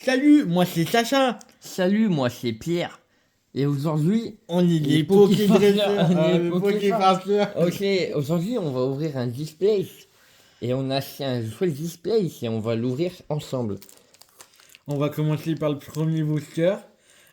Salut, moi c'est Sacha. Salut, moi c'est Pierre. Et aujourd'hui, On est les les Pokéfarmers. Pokéfarmers. Ok, aujourd'hui on va ouvrir un display. Et on a acheté un joli display et on va l'ouvrir ensemble. On va commencer par le premier booster.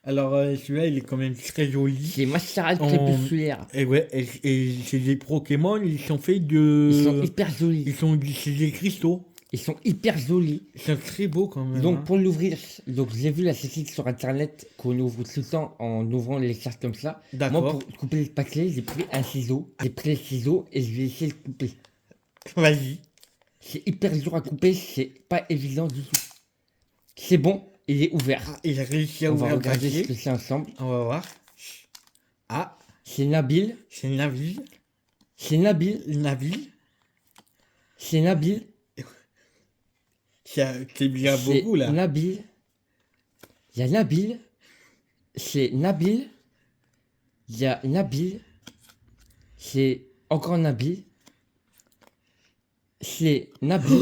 Alors celui-là il est quand même très joli. C'est Mascarade On- crépusculaire. Et ouais, et c'est des Pokémon, ils sont faits Ils sont de... hyper jolis. C'est des cristaux. Ils sont hyper jolis. Ils sont très beaux quand même. Donc hein. pour l'ouvrir, donc j'ai vu la statistique sur internet qu'on ouvre tout le temps en ouvrant les cartes comme ça. Moi D'accord. pour couper le paquet, j'ai pris un ciseau. J'ai pris le ciseau et je vais essayer de couper. Vas-y. C'est hyper dur à couper, c'est pas évident du tout. C'est bon, il est ouvert. Ah, il a réussi à On va ouvrir le regarder ce paquet. que c'est ensemble. On va voir. Ah, C'est Nabil, c'est Nabil. c'est Nabil, Nabil. c'est Nabil, C'est bien c'est beaucoup là. Nabil. Il y a Nabil, c'est Nabil, il y a Nabil, c'est encore Nabil, c'est Nabil.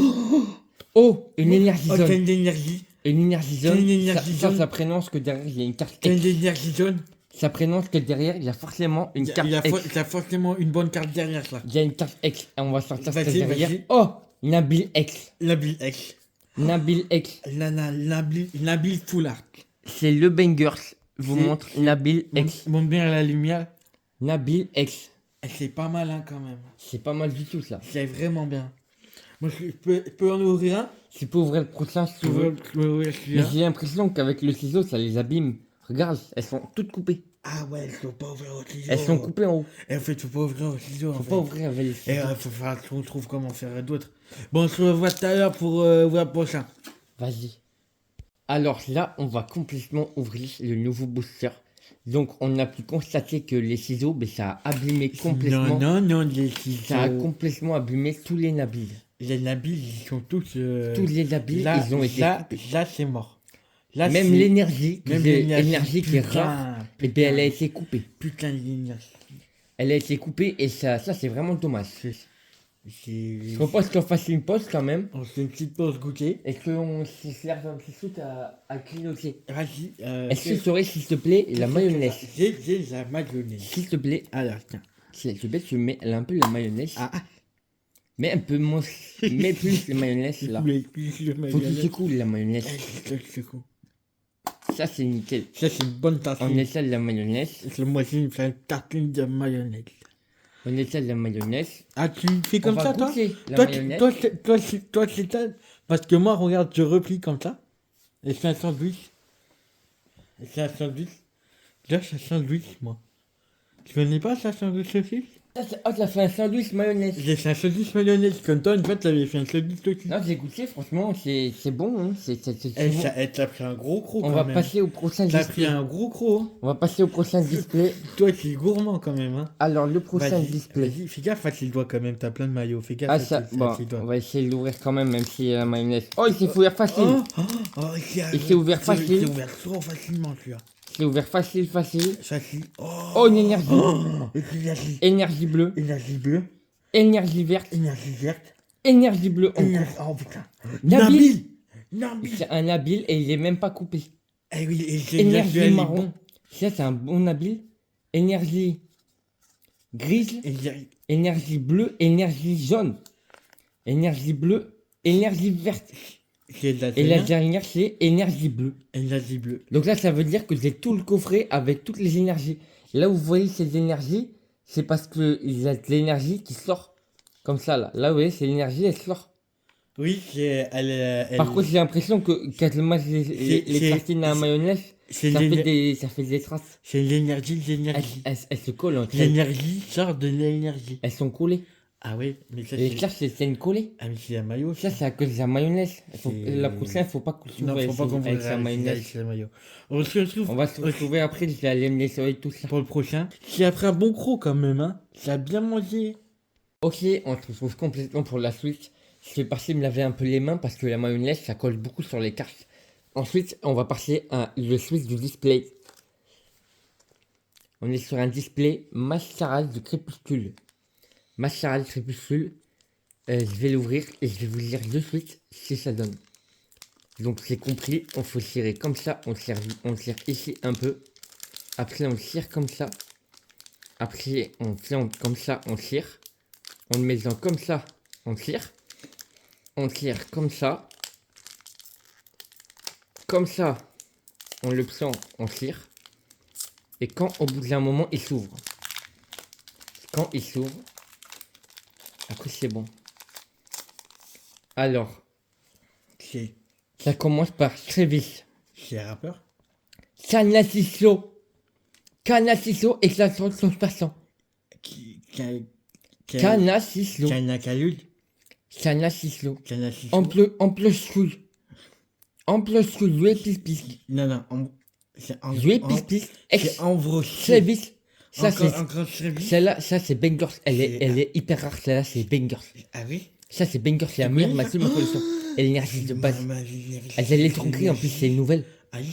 Oh, une énergie Oh, t'as zone. une énergie. Une énergie T'as zone. une énergie Ça, zone. ça prénonce que derrière il y a une carte T'as une X. énergie jaune. Ça prénonce que derrière il y a forcément une carte X. Il y a forcément une bonne carte derrière ça. Il y a une carte X et on va sortir ça Vas-y, derrière. vas-y. Oh, Nabil X. Nabil X. Nabil X. Nabil Full Art. C'est le Bangers. Vous C'est- montre Nabil X. Monte bien à la lumière. Nabil X. C'est pas mal hein, quand même. C'est pas mal du tout ça. C'est vraiment bien. Moi je peux en ouvrir un. Tu peux ouvrir le prochain si tu veux. Je peux ouvrir Mais celui-là. j'ai l'impression qu'avec le ciseau ça les abîme. Regarde, elles sont toutes coupées. Ah ouais, il faut pas ouvrir au ciseau. Elles sont coupées en haut. Et en fait, faut pas ouvrir au ciseau. Faut en pas fait. ouvrir avec les Et ciseaux. faut falloir qu'on trouve comment faire d'autres. Bon, on se revoit tout à l'heure pour ouvrir le prochain. Vas-y. Alors là, on va complètement ouvrir le nouveau booster. Donc on a pu constater que les ciseaux, ben, ça a abîmé complètement. Non, les ciseaux. Ça a complètement abîmé tous les Nabil. Les Nabil, ils sont tous. Tous les Nabil, là, ils ont été là, coupés. là, c'est mort. Là, Même c'est- l'énergie, même l'énergie qui est putain, rare, et bien elle a été coupée. Putain d'énergie. Elle a été coupée et ça c'est vraiment dommage. Je propose qu'on fasse une pause quand même On se fait une petite pause goûter. et qu'on se serve un petit shoot à grignoter. Vas-y. Est-ce que tu aurais, s'il te plaît, la mayonnaise? J'ai la mayonnaise. S'il te plaît, Alors, tiens. s'il te plaît, tu mets un peu la mayonnaise. Ah, Mets un peu moins, mets plus la mayonnaise là. le mayonnaise. Faut que tu secoues la mayonnaise. C'est cool. Ça c'est nickel. Ça, c'est une bonne On tartine. étale la mayonnaise. Moi, je me fais une tartine de mayonnaise. On étale la mayonnaise. Ah, tu fais On comme va ça, toi goûter la Toi, mayonnaise. toi, c'est ça. Parce que moi, regarde, je replie comme ça. Et c'est un sandwich. Et c'est un sandwich. Là, c'est un sandwich, moi. Tu connais pas ça, sandwich aussi Oh, t'as fait un sandwich mayonnaise. J'ai fait un sandwich mayonnaise. Comme toi, une fois, t'avais fait un sandwich aussi. Non, j'ai goûté, franchement, c'est bon. Hein. C'est Et bon. t'as pris un gros croc On quand va même. passer au prochain T'as pris display. un gros croc. Hein. On va passer au prochain display. Toi, tu es gourmand quand même. Hein. Alors, le prochain Vas-y, display. vas-y, fais gaffe, facile doigt quand même. T'as plein de maillots. Fais gaffe, Ah, ça, facile bon, doigt. on va essayer de l'ouvrir quand même, même si la mayonnaise. Oh, il s'est ouvert facile. Il s'est ouvert facile. Il s'est ouvert trop facilement, celui-là. C'est ouvert facile. Facile. Oh, une énergie. Énergie. Énergie bleue. Énergie bleue. Énergie verte. Énergie verte. Énergie bleue. encore. Oh putain. Nabil. Nabil. C'est un Nabil et il est même pas coupé. Eh oui, et j'ai Énergie marron. Ça, c'est un bon Nabil. Énergie grise. Énergie bleue. Énergie jaune. Énergie bleue. Énergie verte. Et la dernière, c'est énergie bleue. Énergie bleue. Donc là, ça veut dire que j'ai tout le coffret avec toutes les énergies. Là où vous voyez ces énergies, c'est parce que il y a de l'énergie qui sort. Comme ça, là. Là, vous voyez, c'est l'énergie, elle sort. Oui, elle. Par contre, j'ai l'impression que quand je mange les tartines à la mayonnaise, c'est ça l'éner- fait des traces. c'est l'énergie, Elles se collent entre elles. L'énergie sort de l'énergie. Elles sont collées. Ah oui, mais ça Et c'est. ça, c'est une collée. Ah mais c'est un maillot. Ça, c'est à cause de la mayonnaise. C'est- La prochaine, faut pas qu'on Non, faut pas qu'on avec sa mayonnaise. c'est un maillot. On se retrouve On va se retrouver après, je vais aller me nettoyer tout ça. pour le prochain. J'ai appris un bon croc quand même, hein. Ça a bien mangé. Ok, on se retrouve complètement pour la suite. Je vais passer me laver un peu les mains parce que la mayonnaise, ça colle beaucoup sur les cartes. Ensuite, on va passer à le switch du display. On est sur un display mascarade de crépuscule. Mascarade crépuscule. Je vais l'ouvrir et je vais vous dire de suite ce que ça donne. Donc c'est compris, on faut tirer comme ça, on tire ici un peu. Après on tire comme ça. Après on fait comme ça, on tire. On le met comme ça, on tire. On tire comme ça. Comme ça, on le prend, on tire. Et quand au bout d'un moment il s'ouvre. Quand il s'ouvre, après c'est bon. Alors, C'est ça commence par Travis. un rappeur. Canasiso. Canasiso et ça sort son passant. Canasiso. Canacalul. Canasiso. Canaciclo. Ample souille. Ample souille. Jouer pis. Non, c'est en Jouer pis. C'est en vrai. Travis. Ça c'est. Encore Travis. Celle-là, ça c'est Bangers. Elle est hyper rare. Celle-là c'est Bangers. Ah oui. Ça c'est Bangers. C'est la meilleure machine de collection. L'énergie de base. Elle est électrique en plus, c'est une nouvelle. Ah oui,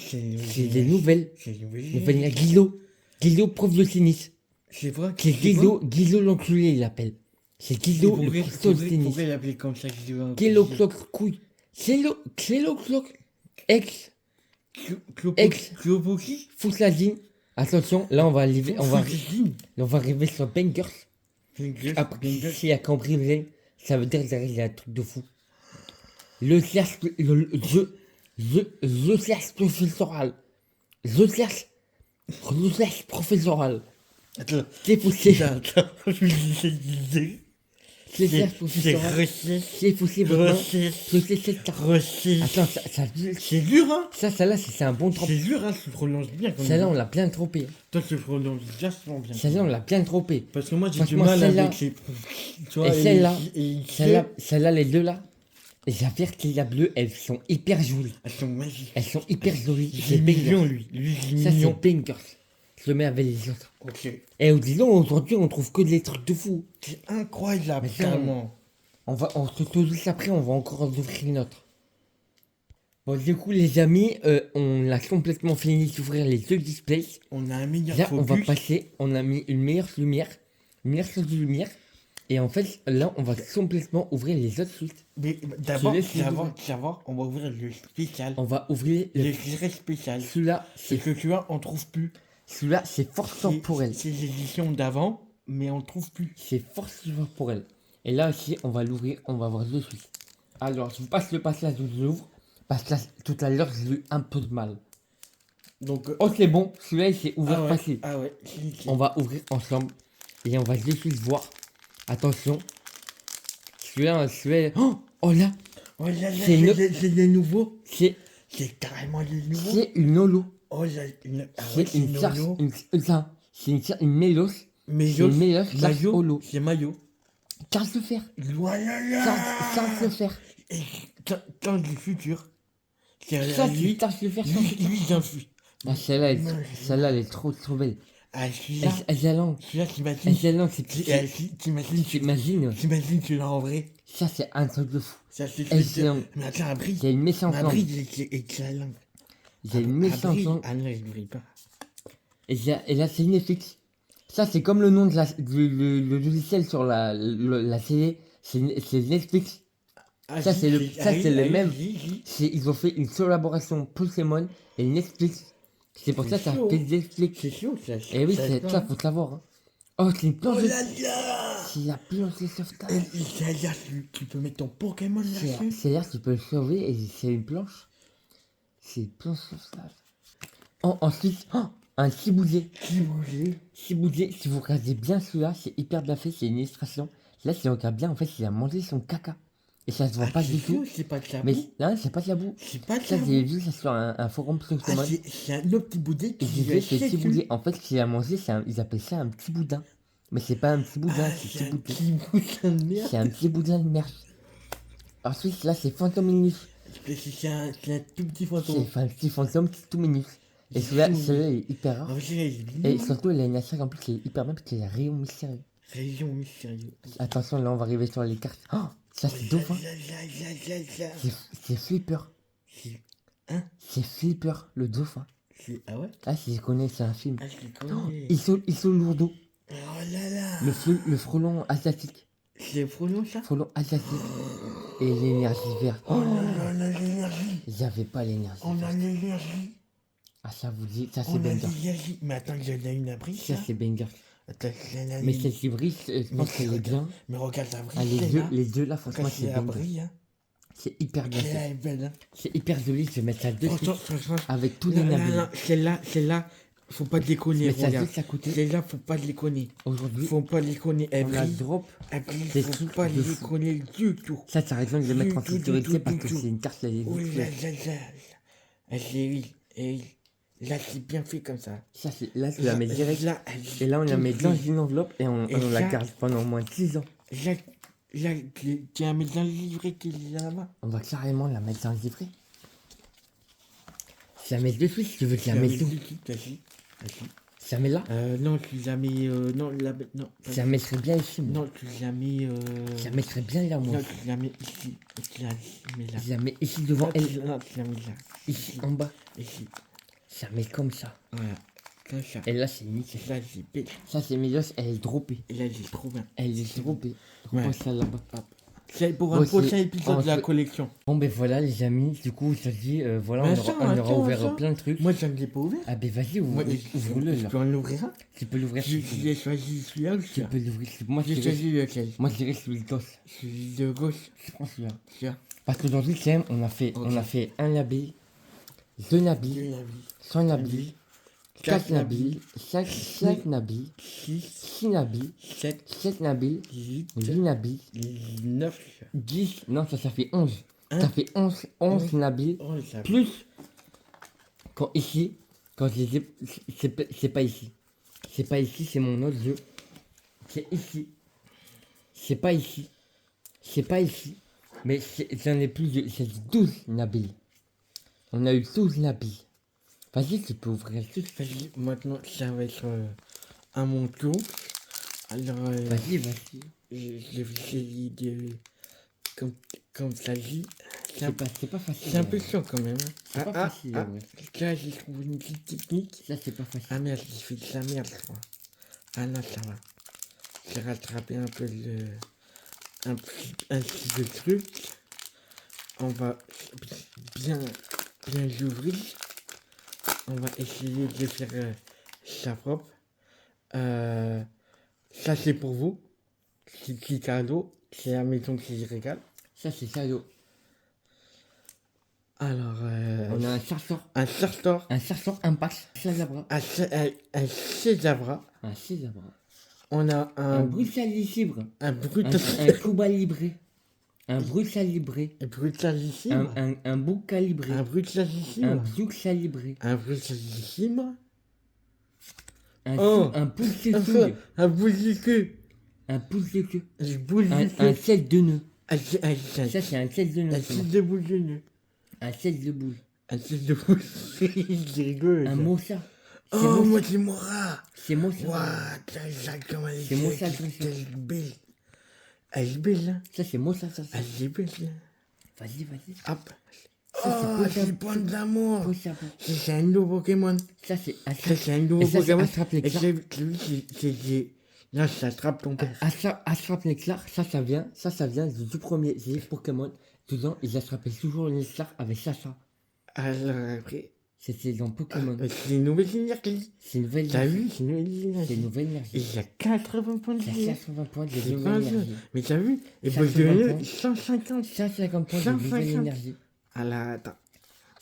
C'est des nouvelles. C'est une nouvelle. Il y a Guido. Guido, prof de tennis. C'est vrai. C'est Guido l'enculé, il l'appelle. C'est Guido le prof de tennis. Pourquoi il l'appelait comme ça Guido? Guido Clock, couille. Clélo Clock. Ex. Clopoki. Foussazine. Attention, là on va arriver sur Bangers. Après, s'il y a Cambriolé, ça veut dire qu'il y a un truc de fou. Le cercle professoral. Le cercle professoral. Attends. C'est poussé. Attends. Je disais. Le cercle professoral. C'est poussé vraiment. Attends, ça. C'est dur, hein. Ça là, c'est un bon trempé. C'est dur, hein. Tu prononces bien. Celle-là, on l'a bien trompé. Toi, tu prononces vachement bien. Celle-là, on l'a bien trompé. Parce que moi, j'ai du Franchement, mal celle-là- avec les. Tu vois, Et celle-là, celle-là. celle-là, les deux là, les affaires qu'il y a bleues, elles sont hyper jolies. Elles sont magiques. Elles sont hyper jolies. Il C'est est mignon, Bangers. lui. Lui, il est Ça, c'est mignon. Bangers. Je le mets avec les autres. Ok. Et disons, aujourd'hui, on trouve que des trucs de fou. C'est incroyable, Mais ça, carrément. On se dit après, on va encore en ouvrir une autre. Bon, du coup, les amis, on a complètement fini d'ouvrir les deux displays. On a un meilleur Là, on va focus. passer, on a mis une meilleure source de lumière. Et en fait, là, on va complètement ouvrir les autres suites. Mais laisse les d'abord, on va ouvrir le spécial. On va ouvrir Le très spécial. celui-là, C'est que tu vois, on trouve plus. celui-là, c'est force temporelle. C'est les éditions d'avant, mais on trouve plus. C'est force temporelle. Et là aussi, on va l'ouvrir, on va voir deux suites. Alors, je vous passe le passage où je l'ouvre, parce que là, tout à l'heure, j'ai eu un peu de mal. Donc, Oh, c'est bon, celui-là, il s'est ouvert facile. Ah ouais. On va ouvrir ensemble et on va de suite voir. Attention. Celui-là. Oh là, Oh là là, C'est une- c'est les nouveaux. c'est C'est carrément les nouveaux. c'est une holo. Oh là, ouais, C'est une charge, une mélos. Maillot. C'est une mélos charge Maillot. holo. C'est maillot. Charge de fer. Voilà. Charge de fer. Et quand du futur. C'est Ça, c'est lui. charge de fer. Lui, j'en suis. Ah, celle-là, elle est trop belle. Ah, celui-là. Celui-là, t'imagines. T'imagines, tu l'as en vrai. Ça, c'est un truc de fou. Ça, c'est Excellent. Mais attends, un brille. Il y a une méchante Un langue. brille et la langue. Il y a une méchante langue. Ah non, il ne brille pas. Et là, c'est Netflix. Ça, c'est comme le nom de le logiciel sur la télé. C'est Netflix. Ah, Ça, c'est le même. oui. Ils ont fait une collaboration Pokémon et Netflix. C'est pour ça que ça chaud. fait Netflix. C'est chaud, ça. Et oui, c'est ça, faut savoir. Hein. Oh, c'est une planche. Oh là là. C'est la planche de sauvetage. C'est-à-dire, tu peux mettre ton Pokémon là-dessus. C'est-à-dire que tu peux le sauver et c'est une planche. C'est une planche de sauvetage. Ensuite, un ciboulet. Ciboulet, si vous regardez bien celui-là, c'est hyper bien fait, c'est une illustration. Là, si on regarde bien, en fait, il a mangé son caca. Et ça se voit pas du tout. C'est pas de la Mais boue. là, c'est pas de la boue. C'est pas de Ça, la j'ai boue. vu ça sur un forum Ah, Pokémon. c'est un autre petit boudet Et j'ai vu ce petit boudin. En fait, ce qu'il a mangé, ils appellent ça un petit boudin. Mais c'est pas un petit boudin, Ah, c'est c'est un un petit petit boudin de merde. C'est un petit boudin de merde. Ensuite, là, c'est Phantom Minus. C'est un tout petit C'est fantôme. un petit fantôme qui est tout minus. Et celui-là, il est hyper rare. Ah, c'est Et surtout, il a une attaque en plus qui est hyper bien parce qu'il a un rayon mystérieux. Région mystérieuse. Attention, là, on va arriver sur les cartes. Oh, ça, c'est dauphin. C'est Flipper. Hein? C'est Flipper, le dauphin. Ah ouais? Ah, si je connais, c'est un film. Ah, je les connais. Ils sont lourdeaux. Oh là là. Le frelon asiatique. C'est Frollo, ça? Frelon asiatique. Et l'énergie verte. Oh là là, on a l'énergie. J'avais pas l'énergie. On a l'énergie. Ah, ça vous dit, ça c'est On a banger. l'énergie. Mais attends, il y en a une abri, Ça ça. c'est banger. Attends, il y en a Mais une. celle qui brille, je pense qu'elle est bien. Mais regarde la Ah, brille. les deux là, franchement, c'est la banger. brille, hein. C'est hyper bien Elle fait. est belle, hein. C'est hyper joli, je vais mettre ça de suite. Franchement, Avec tous les nabis. non, celle-là, faut pas déconner, Mais ça regarde. juste à côté. Celle-là, faut pas déconner. Aujourd'hui, Faut pas déconner. Elle on la brille. drop. Elle brille, Des faut trucs pas de fou. déconner du tout. Ça, t'as raison de le mettre en Du tout, sécurité du parce tout, que du c'est une carte, elle est Oh vite là faite. là là. Elle est oui. Et là, c'est bien fait comme ça. Ça, c'est là, tu la mets direct. Là, Et là, on la tout met fait. dans une enveloppe et on Et la ça- garde pendant au moins 10 ans. Là, tu as mis dans le livret qui est là-bas. On va carrément la mettre dans le livret. Je la mets dessus si tu veux que je la mette où. Vas-y. Je la mets là. Non, tu l'as mis. Non, non. Je la mettrais bien ici, moi. Non, tu l'as mis. Je la mettrais bien là, moi. Non, tu l'as mis ici. Tu l'as mis là. Je la mets ici devant elle. Non, tu l'as mis là. Ici en bas. Ici. Je la mets comme ça. Voilà. Comme ça. Et là, c'est nickel. Là, c'est belle. Ça, c'est Milos, elle est droppée. Et là, c'est trop bien. Elle est droppée. Ouais. Repose ça là-bas. C'est pour un Moi aussi, prochain épisode de la ensuite- collection. Bon, ben voilà, les amis. Du coup, je te dis, voilà, Mais on attends, aura attends, ouvert attends. plein de trucs. Moi, je ne l'ai pas ouvert. Ah, ben vas-y, Moi, ouvre-le je là. peux en ouvrir un. Tu peux l'ouvrir. J'ai choisi celui-là ou Tu celui-là. peux l'ouvrir. Moi, je J'ai dirais, choisi lequel. moi, je dirais celui de gauche. Celui de gauche. Je prends celui-là. Celui-là. Parce qu'aujourd'hui, quand même, on a fait un nabil, deux nabils, Celui-là, oui. 100 nabils, 4 nabils, 5 nabils, 6, 6 nabils, 7, 7 nabils, 8, 8 nabils, 9. 10, non, ça fait 11. Hein? Ça fait 11 nabils, Oh, ça plus, quand ici, quand je les ai, c'est pas ici. C'est pas ici, c'est mon autre jeu. C'est ici. C'est pas ici. C'est pas ici. Mais j'en ai plus de, c'est 12 nabils. On a eu 12 nabils. Vas-y, tu peux ouvrir le truc. Vas-y, maintenant, ça va être à mon tour. Alors, Vas-y. je vais essayer de. Comme ça dit. C'est pas facile. C'est un peu chaud quand même. Hein. C'est pas facile, ouais. Là, j'ai trouvé une petite technique. Ça, c'est pas facile. Ah merde, j'ai fait de la merde, je crois. Ah non, ça va. J'ai rattrapé un peu un petit peu de truc. On va bien l'ouvrir. On va essayer de faire ça propre. Ça, c'est pour vous. C'est petit cadeau. C'est la maison qui se régale. Ça, c'est cadeau. Alors, On a un sartor. un sartor, Un sartor impact. Chazabra. un césabra. Un chazabra. On a Un bruxalibre. un brut, Un cuba libré. Un bruxalibré. brutalissime. Un bouc calibré. Un Un brutalissime. bouc calibré. Un brutalissime. Un, Oh. un pouce de couille. Un boule du cul. Un pouce de queue. Un boule Un du cul. sel de nœud. Un Ça, c'est un sel de nœud. sel de boule de nœud. Un sel de boule. Un sel de boule. Je rigole. Un mossa. C'est Oh, moi, mossa. c'est Mora. C'est mossa. Waouh, t'as comment elle est C'est moi, belle. ça, ça, ça. Elle est belle. Elle est belle, hein. Ça, c'est mossa, ça. Elle est belle, hein. Vas-y. Hop. Ça, Oh, c'est c'est point d'amour. Mossa. C'est un nouveau Pokémon. Ça, c'est Ça, c'est un nouveau Et ça, c'est Pokémon. attrape Et l'éclat. c'est... Là, ça attrape ton père. Attrape l'éclat, ça vient du tout premier jeu Pokémon. Dedans, ils attrapaient toujours l'éclat avec Sacha. Alors après, C'était dans Pokémon. c'est une nouvelle énergie. C'est une nouvelle T'as énergie. vu, c'est une nouvelle C'est énergie. une nouvelle Et énergie. il y a 80 points de Il y vie. a 80 points de C'est pas nouvelle ça. énergie. Mais t'as vu, et Ça, pour c'est donner bon. 150. 150 points de nouvelle 150. énergie. Alors, attends.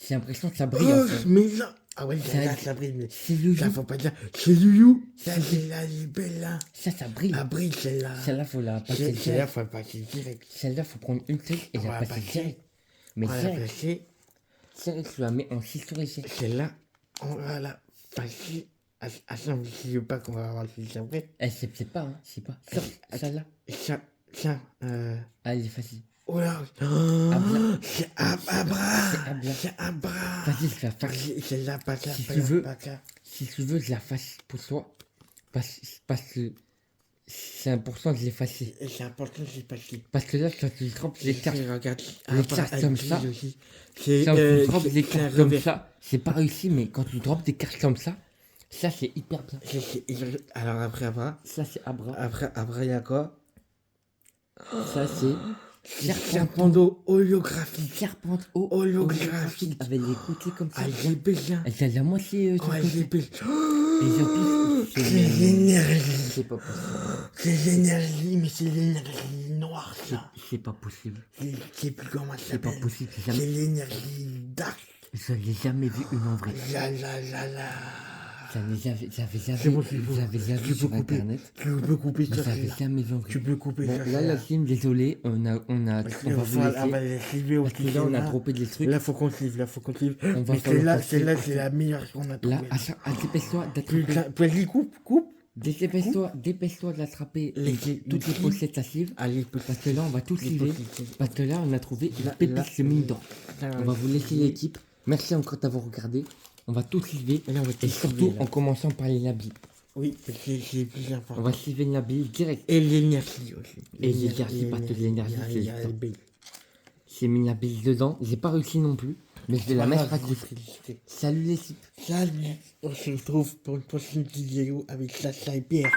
J'ai l'impression que ça brille en Oh, fait. mais là. Ah ouais, Ça- là, ça brille, mais C'est le ça jeu. faut pas dire. C'est Youyou. Ça, c'est là, elle est belle, là. Ça brille. La brille, celle-là. Celle-là, faut la passer Celle-là, direct. faut la passer direct. Celle-là, faut prendre une truc et On la va passer passer. direct. On Mais va la direct, passer. tu la mets en 6 sur essai. Celle-là, on va la passer. Attends, je ne veux pas qu'on va avoir le fil après. Elle sait peut-être pas, hein. C'est pas. Sors, celle-là. Ça, Allez, facile. oh là, Abla. c'est Abra. C'est Abla. C'est Abra. Vas-y, je la fasse. C'est là, pas là, Si pas tu là, veux. pas là. Si tu veux, je la fasse pour toi. Parce que c'est important de l'effacer. Et c'est important, c'est passé. Parce que là, quand tu drops les cartes, Regarde, les Abra, cartes elle comme brille ça. aussi. C'est quand tu drops des c'est un cartes comme revers. ça, c'est pas réussi, mais quand tu drops des cartes comme ça c'est hyper bien. Alors après Abra, Ça, c'est Abra. après il y a quoi? Ça, c'est Serpent holographique. Serpente Holographique. avec les côtés comme ça. Ah, elle est belle, hein. Elle a la moitié Oh, elle est belle. Et en plus, C'est l'énergie. c'est pas possible. C'est l'énergie, mais c'est l'énergie noire, ça. C'est pas possible. Je sais plus comment ça C'est pas s'appelle. possible. C'est l'énergie dark. Je l'ai jamais vu une en vrai. La la la la. J'avais C'est bon, c'est bon. jamais Tu peux sur couper. internet. Tu peux couper Mais ça. j'avais jamais vu en vrai. Tu peux couper Bon, ça. là, la team, désolé, on va vous Ah bah, laisser. suivez Parce que aussi. là, on a droppé des trucs. Là, faut qu'on suive, là, faut qu'on suive. On va Mais falloir celle-là, passer- c'est la meilleure qu'on a trouvée. Là, dépêche-toi d'attraper. Vas-y, coupe. Dépêche-toi de l'attraper. Toutes les pochettes à suivre. Allez, Parce que là, on va tout Les suivre. pochettes. Parce que là, on a trouvé une Là, pépite de mine d'or. là, On va vous laisser l'équipe. Merci encore d'avoir regardé. On va tout suivre. Là, on va Et tout surtout, suivre, là. en commençant par les Nabil. Oui, c'est plus On important. va suivre Nabil direct. Et l'énergie aussi. Et l'énergie, parce que l'énergie, il y a c'est le bel. J'ai mis Nabil dedans. J'ai pas réussi non plus. Mais je vais la mettre à côté. Salut l'équipe. Salut, on se retrouve pour une prochaine vidéo avec Sacha et Pierre.